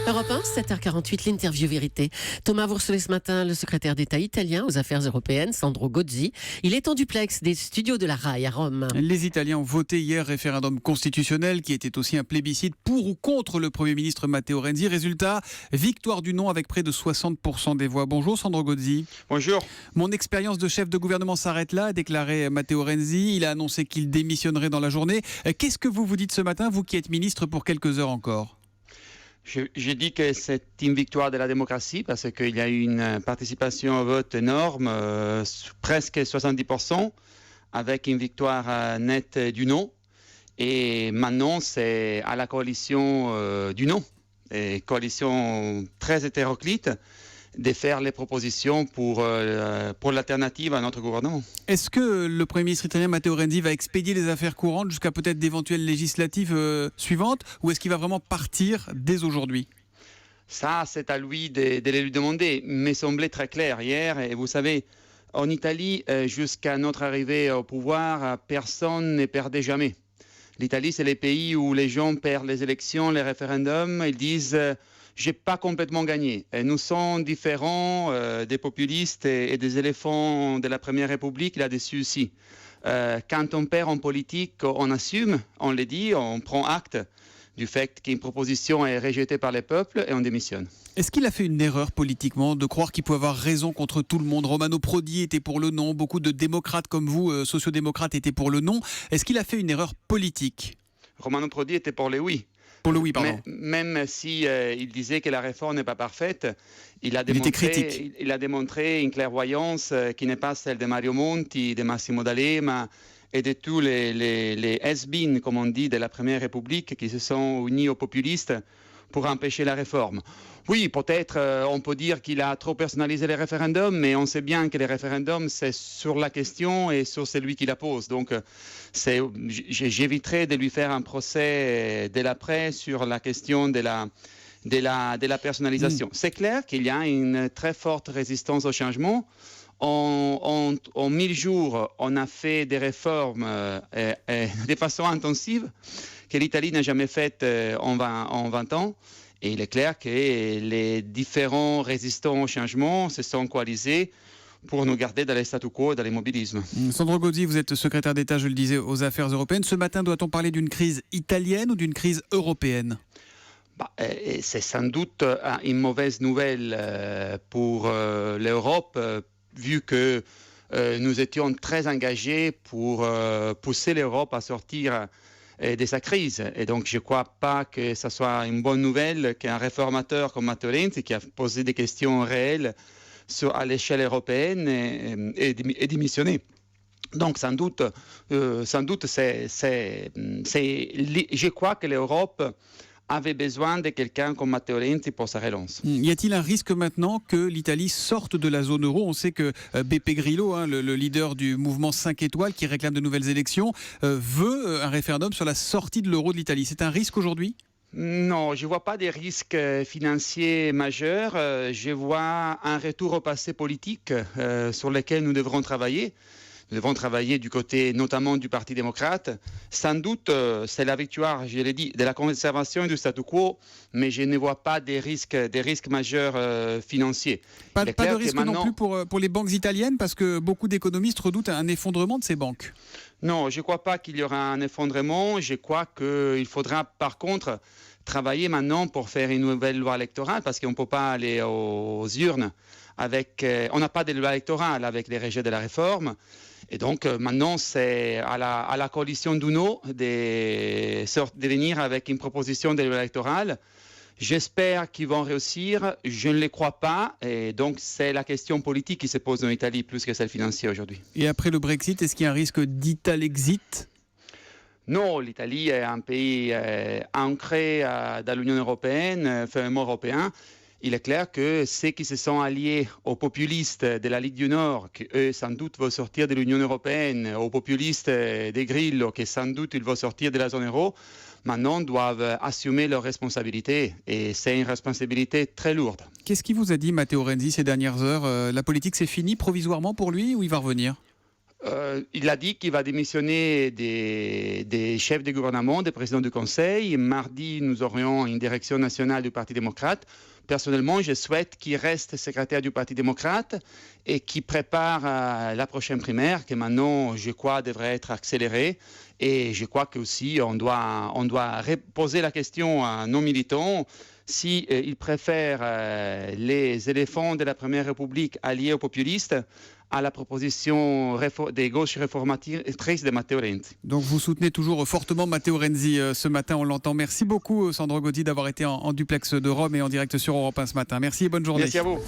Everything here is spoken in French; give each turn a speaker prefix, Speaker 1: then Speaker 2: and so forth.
Speaker 1: Europe 1, 7h48, l'interview vérité. Thomas, vous recevez ce matin le secrétaire d'État italien aux affaires européennes, Sandro Gozzi. Il est en duplex des studios de la RAI à Rome.
Speaker 2: Les Italiens ont voté hier référendum constitutionnel qui était aussi un plébiscite pour ou contre le Premier ministre Matteo Renzi. Résultat, victoire du non avec près de 60% des voix. Bonjour Sandro Gozzi.
Speaker 3: Bonjour.
Speaker 2: Mon expérience de chef de gouvernement s'arrête là, a déclaré Matteo Renzi. Il a annoncé qu'il démissionnerait dans la journée. Qu'est-ce que vous vous dites ce matin, vous qui êtes ministre pour quelques heures encore ?
Speaker 3: Je dis que c'est une victoire de la démocratie parce qu'il y a eu une participation au vote énorme, presque 70%, avec une victoire nette du non. Et maintenant, c'est à la coalition du non, et coalition très hétéroclite, de faire les propositions pour l'alternative à notre gouvernement.
Speaker 2: Est-ce que le Premier ministre italien Matteo Renzi va expédier les affaires courantes jusqu'à peut-être d'éventuelles législatives suivantes, ou est-ce qu'il va vraiment partir dès aujourd'hui ?
Speaker 3: Ça, c'est à lui de lui demander, mais semblait très clair hier. Et vous savez, en Italie, jusqu'à notre arrivée au pouvoir, personne ne perdait jamais. L'Italie, c'est le pays où les gens perdent les élections, les référendums. Ils disent j'ai pas complètement gagné. Et nous sommes différents des populistes et des éléphants de la Première République là-dessus aussi. Quand on perd en politique, on assume, on le dit, on prend acte du fait qu'une proposition est rejetée par les peuples et on démissionne.
Speaker 2: Est-ce qu'il a fait une erreur politiquement de croire qu'il pouvait avoir raison contre tout le monde ? Romano Prodi était pour le non, beaucoup de démocrates comme vous, sociodémocrates, étaient pour le non. Est-ce qu'il a fait une erreur politique ?
Speaker 3: Romano Prodi était pour le oui.
Speaker 2: Pour le oui, pardon.
Speaker 3: Même si il disait que la réforme n'est pas parfaite, il a démontré une clairvoyance qui n'est pas celle de Mario Monti, de Massimo D'Alema et de tous les has-been, comme on dit, de la Première République qui se sont unis aux populistes pour empêcher la réforme. Oui, peut-être on peut dire qu'il a trop personnalisé les référendums, mais on sait bien que les référendums, c'est sur la question et sur celui qui la pose. Donc, j'éviterai de lui faire un procès dès l'après sur la question de la personnalisation. C'est clair qu'il y a une très forte résistance au changement. En 1000 jours, on a fait des réformes de façon intensive que l'Italie n'a jamais faites en 20 ans. Et il est clair que les différents résistants au changement se sont coalisés pour nous garder dans les statu quo et dans l'immobilisme.
Speaker 2: Sandro Gozzi, vous êtes secrétaire d'État, je le disais, aux affaires européennes. Ce matin, doit-on parler d'une crise italienne ou d'une crise européenne ?
Speaker 3: C'est sans doute une mauvaise nouvelle pour l'Europe, vu que nous étions très engagés pour pousser l'Europe à sortir de sa crise. Et donc, je ne crois pas que ce soit une bonne nouvelle qu'un réformateur comme Matteo Renzi, qui a posé des questions réelles à l'échelle européenne, ait démissionné. Donc, sans doute, je crois que l'Europe avait besoin de quelqu'un comme Matteo Renzi pour sa relance.
Speaker 2: Y a-t-il un risque maintenant que l'Italie sorte de la zone euro ? On sait que Beppe Grillo, le leader du mouvement 5 étoiles qui réclame de nouvelles élections, veut un référendum sur la sortie de l'euro de l'Italie. C'est un risque aujourd'hui ?
Speaker 3: Non, je ne vois pas des risques financiers majeurs. Je vois un retour au passé politique sur lequel nous devrons travailler. Nous devons travailler du côté notamment du Parti démocrate. Sans doute, c'est la victoire, je l'ai dit, de la conservation du statu quo, mais je ne vois pas des risques majeurs financiers.
Speaker 2: Pas de risque non plus pour les banques italiennes, parce que beaucoup d'économistes redoutent un effondrement de ces banques.
Speaker 3: Non, je ne crois pas qu'il y aura un effondrement. Je crois qu'il faudra par contre travailler maintenant pour faire une nouvelle loi électorale, parce qu'on ne peut pas aller aux urnes on n'a pas de loi électorale avec les rejets de la réforme. Et donc maintenant, c'est à la coalition d'UNO de venir avec une proposition de loi électorale. J'espère qu'ils vont réussir, je ne les crois pas. Et donc c'est la question politique qui se pose en Italie plus que celle financière aujourd'hui.
Speaker 2: Et après le Brexit, est-ce qu'il y a un risque d'Italexit ?
Speaker 3: Non, l'Italie est un pays ancré dans l'Union européenne, fermement européen. Il est clair que ceux qui se sont alliés aux populistes de la Ligue du Nord, qui eux sans doute vont sortir de l'Union européenne, aux populistes des Grillo, qui sans doute ils vont sortir de la zone euro, maintenant doivent assumer leurs responsabilités. Et c'est une responsabilité très lourde.
Speaker 2: Qu'est-ce qui vous a dit Matteo Renzi ces dernières heures ? La politique c'est fini provisoirement pour lui ou il va revenir ?
Speaker 3: Il a dit qu'il va démissionner des chefs de gouvernement, des présidents du Conseil. Mardi, nous aurions une direction nationale du Parti démocrate. Personnellement, je souhaite qu'il reste secrétaire du Parti démocrate et qu'il prépare la prochaine primaire, qui maintenant, je crois, devrait être accélérée. Et je crois qu'aussi, on doit poser la question à nos militants s'ils préfèrent les éléphants de la Première République alliés aux populistes à la proposition des gauches réformatrices de Matteo Renzi.
Speaker 2: Donc vous soutenez toujours fortement Matteo Renzi ce matin, on l'entend. Merci beaucoup Sandro Gozzi d'avoir été en duplex de Rome et en direct sur Europe 1 ce matin. Merci et bonne journée.
Speaker 3: Merci à vous.